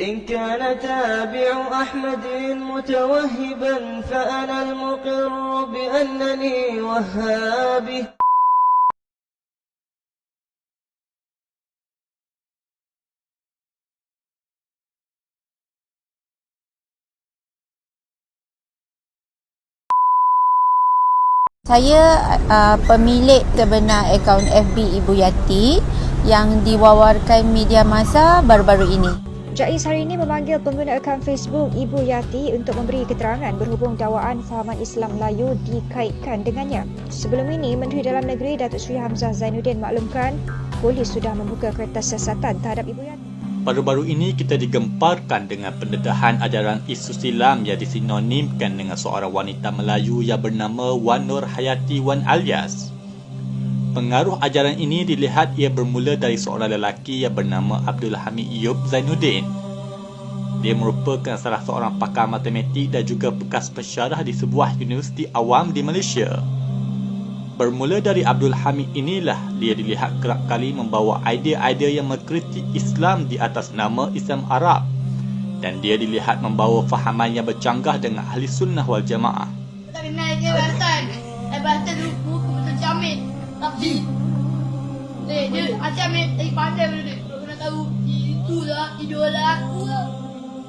إن كان تابع أحمد متوهبا فأنا المقر بأنني وهابي. Saya pemilik sebenar akaun FB Ibu Yati yang diwawarkan media massa baru-baru ini. JAIS hari ini memanggil pengguna akaun Facebook Ibu Yati untuk memberi keterangan berhubung dakwaan fahaman Islam Melayu dikaitkan dengannya. Sebelum ini, Menteri Dalam Negeri Datuk Seri Hamzah Zainuddin maklumkan polis sudah membuka kertas siasatan terhadap Ibu Yati. Baru-baru ini kita digemparkan dengan pendedahan ajaran isu silam yang disinonimkan dengan seorang wanita Melayu yang bernama Wan Nur Hayati Wan Alias. Pengaruh ajaran ini dilihat ia bermula dari seorang lelaki yang bernama Abdul Hamid Yub Zainuddin. Dia merupakan salah seorang pakar matematik dan juga bekas pensyarah di sebuah universiti awam di Malaysia. Bermula dari Abdul Hamid inilah dia dilihat kerap kali membawa idea-idea yang mengkritik Islam di atas nama Islam Arab, dan dia dilihat membawa fahaman yang bercanggah dengan ahli sunnah wal jamaah. Tak kenal je Bantan buku betul Jamil. Tapi dia Jamil dari pandai benda dia. Kalau kena tahu itulah idola aku lah.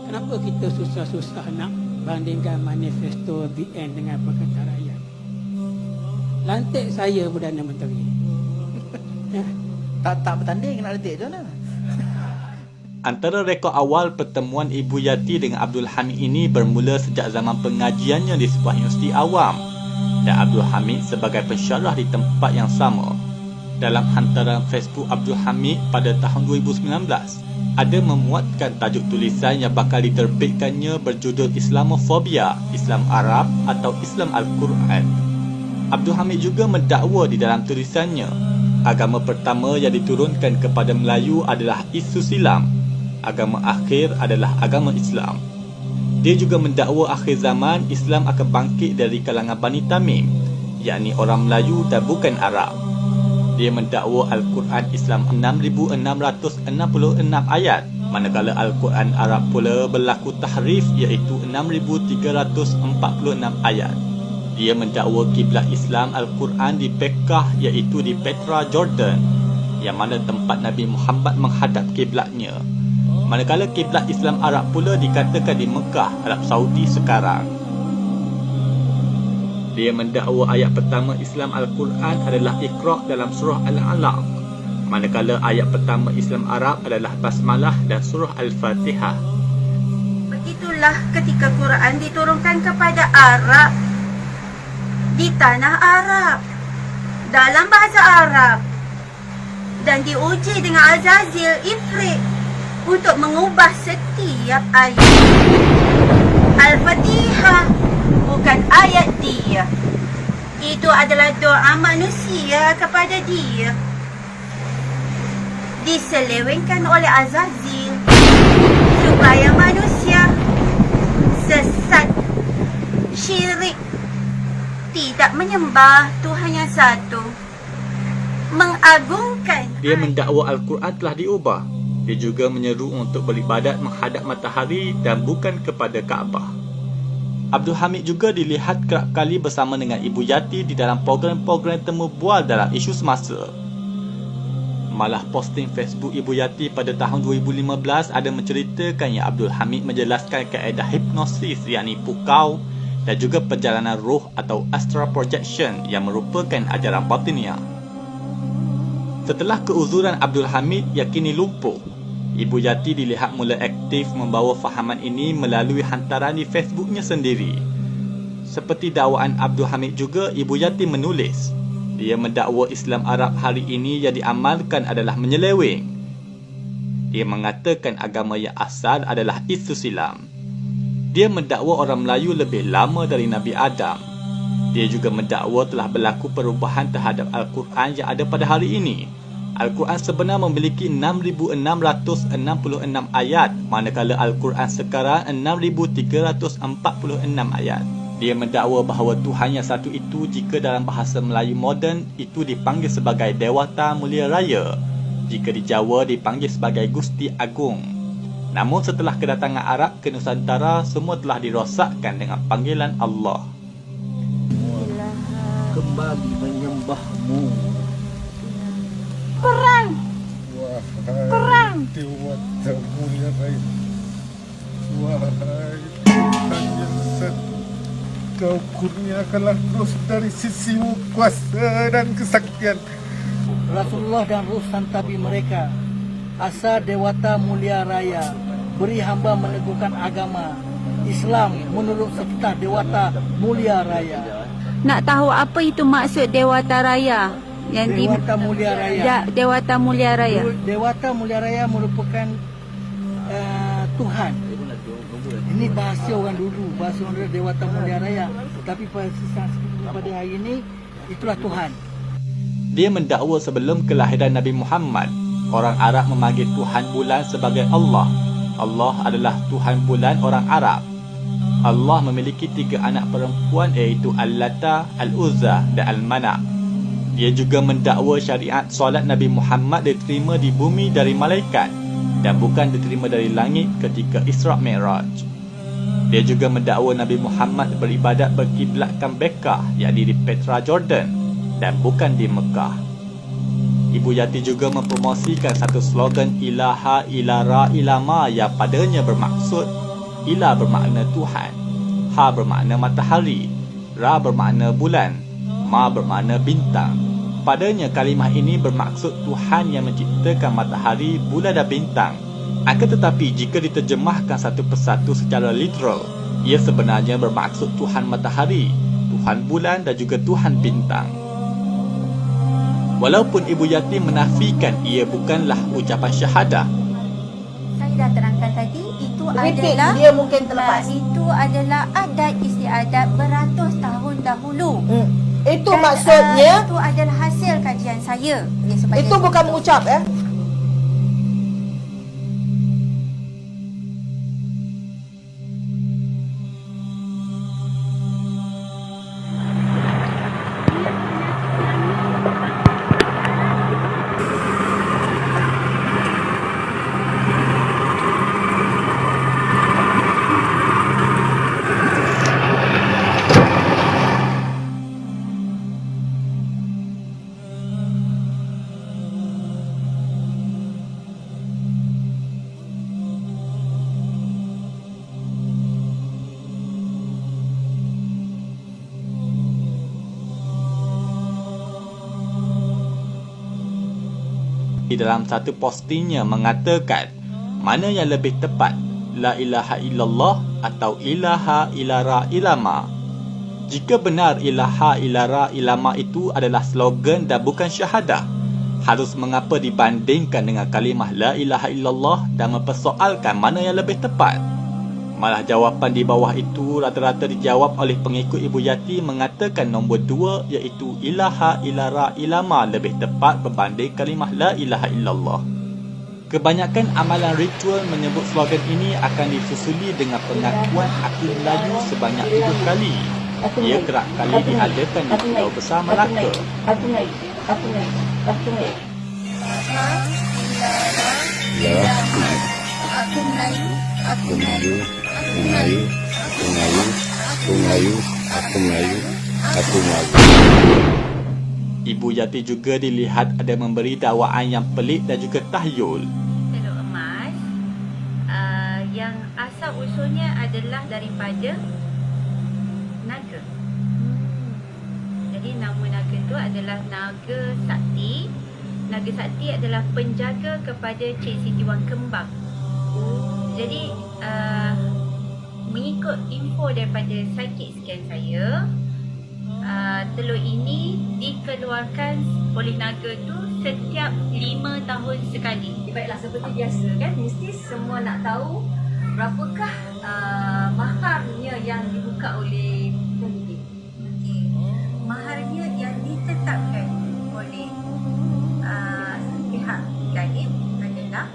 Kenapa kita susah-susah nak bandingkan manifesto BN dengan Perkataan Rakyat? Lantik saya Perdana Menteri. Tak bertanding nak letik tu mana? Antara rekod awal pertemuan Ibu Yati dengan Abdul Hamid ini bermula sejak zaman pengajiannya di sebuah universiti awam, dan Abdul Hamid sebagai pensyarah di tempat yang sama. Dalam hantaran Facebook Abdul Hamid pada tahun 2019, ada memuatkan tajuk tulisan yang bakal diterbitkannya berjudul Islamofobia, Islam Arab atau Islam Al-Quran. Abdul Hamid juga mendakwa di dalam tulisannya, agama pertama yang diturunkan kepada Melayu adalah isu silam. Agama akhir adalah agama Islam. Dia juga mendakwa akhir zaman Islam akan bangkit dari kalangan Bani Tamim, yakni orang Melayu dan bukan Arab. Dia mendakwa Al-Quran Islam 6,666 ayat, manakala Al-Quran Arab pula berlaku tahrif iaitu 6,346 ayat. Dia mendakwa kiblat Islam Al-Quran di Pekkah iaitu di Petra, Jordan, yang mana tempat Nabi Muhammad menghadap kiblatnya. Manakala kiblat Islam Arab pula dikatakan di Mekah, Arab Saudi sekarang. Dia mendakwa ayat pertama Islam Al-Quran adalah Iqra' dalam surah Al-Alaq, manakala ayat pertama Islam Arab adalah Basmalah dan surah Al-Fatihah. Begitulah ketika Quran diturunkan kepada Arab, di tanah Arab, dalam bahasa Arab, dan diuji dengan Azazil Ifrit untuk mengubah setiap ayat. Al-Fatihah bukan ayat dia. Itu adalah doa manusia kepada dia, diselewengkan oleh Azazil supaya manusia sesat, syirik, tidak menyembah Tuhan yang satu, mengagungkan. Dia mendakwa Al-Quran telah diubah. Dia juga menyeru untuk beribadat menghadap matahari dan bukan kepada Kaabah. Abdul Hamid juga dilihat kerap kali bersama dengan Ibu Yati di dalam program-program temu bual dalam isu semasa. Malah posting Facebook Ibu Yati pada tahun 2015 ada menceritakan yang Abdul Hamid menjelaskan kaedah hipnosis yakni pukau dan juga perjalanan roh atau astral projection yang merupakan ajaran batiniah. Setelah keuzuran Abdul Hamid yang kini lumpuh, Ibu Yati dilihat mula aktif membawa fahaman ini melalui hantaran di Facebooknya sendiri. Seperti dakwaan Abdul Hamid juga, Ibu Yati menulis, dia mendakwa Islam Arab hari ini yang diamalkan adalah menyeleweng. Dia mengatakan agama yang asal adalah isu silam. Dia mendakwa orang Melayu lebih lama dari Nabi Adam. Dia juga mendakwa telah berlaku perubahan terhadap Al-Quran yang ada pada hari ini. Al-Quran sebenar memiliki 6,666 ayat, manakala Al-Quran sekarang 6,346 ayat. Dia mendakwa bahawa Tuhan yang satu itu jika dalam bahasa Melayu moden itu dipanggil sebagai Dewata Mulia Raya, jika di Jawa dipanggil sebagai Gusti Agung. Namun setelah kedatangan Arab ke Nusantara, semua telah dirosakkan dengan panggilan Allah. Kembali menyembahmu. Perang! Perang! Dewata mulia Raya. Wahai Tuhan yang satu, Kau kurniakanlah terus dari sisimu kuasa dan kesaktian. Rasulullah dan Ruh Santabi mereka, asa Dewata Mulia Raya, beri hamba meneguhkan agama Islam menurut serta Dewata Mulia Raya. Nak tahu apa itu maksud Dewata Raya? Dewata Mulia Raya. Dewata Mulia Raya. Dewata Mulia Raya merupakan Tuhan. Ini bahasa orang dulu, bahasa orang Dewata Mulia Raya. Tapi pada hari ini, itulah Tuhan. Dia mendakwa sebelum kelahiran Nabi Muhammad, orang Arab memanggil Tuhan bulan sebagai Allah. Allah adalah Tuhan bulan orang Arab. Allah memiliki 3 anak perempuan iaitu Al-Lata, Al-Uzza dan Al-Mana'. Dia juga mendakwa syariat solat Nabi Muhammad diterima di bumi dari malaikat dan bukan diterima dari langit ketika Isra' Mi'raj. Dia juga mendakwa Nabi Muhammad beribadat berkiblatkan Mekah, yakni di Petra Jordan dan bukan di Mekah. Ibu Yati juga mempromosikan satu slogan Ilaha Ilara Ilama yang padanya bermaksud Ilah bermakna Tuhan, Ha bermakna matahari, Ra bermakna bulan, Ma bermakna bintang. Padanya kalimah ini bermaksud Tuhan yang menciptakan matahari, bulan dan bintang. Akan tetapi jika diterjemahkan satu persatu secara literal, ia sebenarnya bermaksud Tuhan matahari, Tuhan bulan dan juga Tuhan bintang. Walaupun Ibu Yati menafikan ia bukanlah ucapan syahadah. Saya dah terangkan tadi, itu Repeat, adalah dia mungkin terlepas. Itu adalah adat istiadat beratus tahun dahulu. Itu Dan, maksudnya itu adalah hasil kajian saya. Ya, itu bukan mengucap ya. Di dalam satu postingnya mengatakan mana yang lebih tepat, La ilaha illallah atau Ilaha Ilara Ilama. Jika benar Ilaha Ilara Ilama itu adalah slogan dan bukan syahadah, harus mengapa dibandingkan dengan kalimah La ilaha illallah dan mempersoalkan mana yang lebih tepat? Malah jawapan di bawah itu rata-rata dijawab oleh pengikut Ibu Yati mengatakan nombor 2 iaitu Ilaha Ilara Ilama lebih tepat berbanding kalimah La ilaha illallah. Kebanyakan amalan ritual menyebut slogan ini akan disusuli dengan pengakuan aku Melayu sebanyak 7 kali. Ia kerap kali diadakan di Pulau Besar Melaka. Aku Melayu. Aku Melayu. Aku Melayu. Aku Melayu. Aku Melayu. Aku Melayu. Aku Melayu. Aku Melayu. Aku Melayu. Aku Melayu. Ibu Yati juga dilihat ada memberi dakwaan yang pelik dan juga tahyul. Telur emas yang asal usulnya adalah daripada naga. Jadi nama naga itu adalah Naga Sakti. Naga Sakti adalah penjaga kepada Cik Siti Wang Kembang. Jadi mengikut info daripada sakit scan saya, telur ini dikeluarkan oleh naga tu setiap 5 tahun sekali. Baiklah, seperti biasa kan, mesti semua nak tahu berapakah maharnya yang dibuka oleh pendidik. Okay. Maharnya yang ditetapkan oleh pihak gaib adalah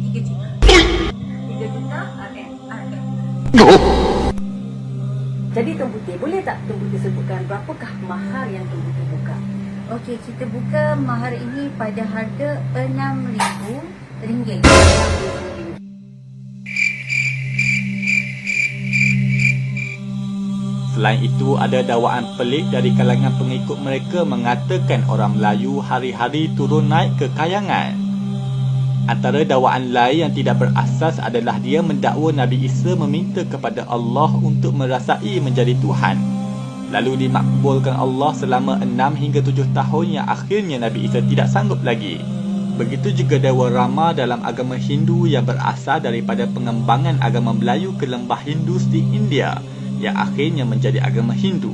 3 juta. 3 juta RM. Jadi Tuan Putih, boleh tak Tuan Putih sebutkan berapakah mahar yang Tuan Putih buka? Okey, kita buka mahar ini pada harga RM6,000. Selain itu, ada dakwaan pelik dari kalangan pengikut mereka mengatakan orang Melayu hari-hari turun naik ke kayangan. Antara dakwaan lain yang tidak berasas adalah dia mendakwa Nabi Isa meminta kepada Allah untuk merasai menjadi Tuhan. Lalu dimakbulkan Allah selama 6 hingga 7 tahun yang akhirnya Nabi Isa tidak sanggup lagi. Begitu juga dakwa Rama dalam agama Hindu yang berasal daripada pengembangan agama Melayu ke lembah Hindus di India yang akhirnya menjadi agama Hindu.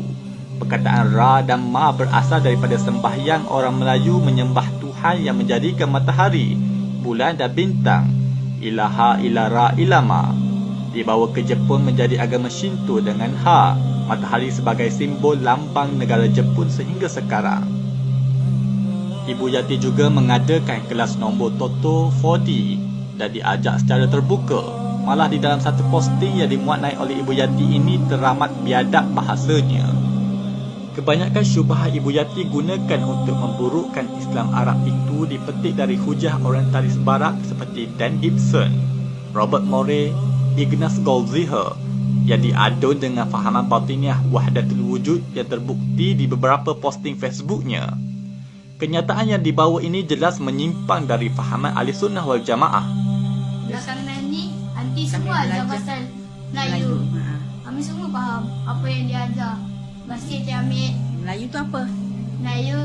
Perkataan Ra dan Ma berasal daripada sembahyang orang Melayu menyembah Tuhan yang menjadikan matahari, bulan dan bintang, ilaha ilara ilama. Dibawa ke Jepun menjadi agama Shinto dengan Ha, matahari sebagai simbol lambang negara Jepun sehingga sekarang. Ibu Yati juga mengadakan kelas nombor Toto 4D dan diajak secara terbuka. Malah di dalam satu posting yang dimuat naik oleh Ibu Yati ini teramat biadab bahasanya. Kebanyakan syubhat Ibu Yati gunakan untuk memburukkan Islam Arab itu dipetik dari hujah orientalis barat seperti Dan Gibson, Robert Morey, Ignaz Goldziher yang diadun dengan fahaman batiniah wahdatul wujud yang terbukti di beberapa posting Facebooknya. Kenyataan yang dibawa ini jelas menyimpang dari fahaman Ahli Sunnah wal Jamaah. Belakangan ni anti semua ajar pasal Melayu. Kami semua faham apa yang dia ajar. Masih dia ambil Melayu tu apa? Melayu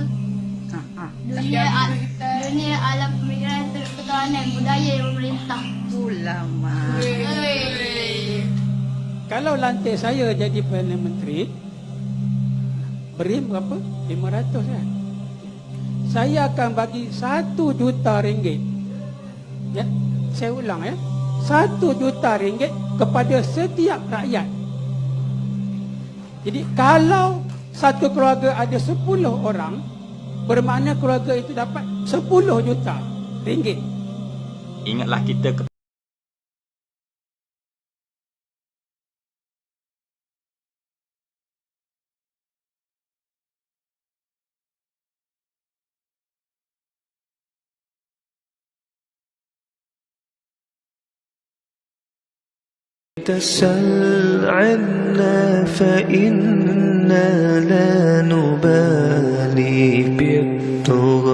dunia alam pemikiran ketuhanan budaya yang memerintah. Ulama. Kalau lantik saya jadi Perdana Menteri, beri berapa? 500 kan? Saya akan bagi 1 juta ringgit. Ya, saya ulang ya. 1 juta ringgit kepada setiap rakyat. Jadi kalau satu keluarga ada 10 orang, bermakna keluarga itu dapat 10 juta ringgit. Ingatlah kita تسل عنا فإنا لا نبالي بالطغى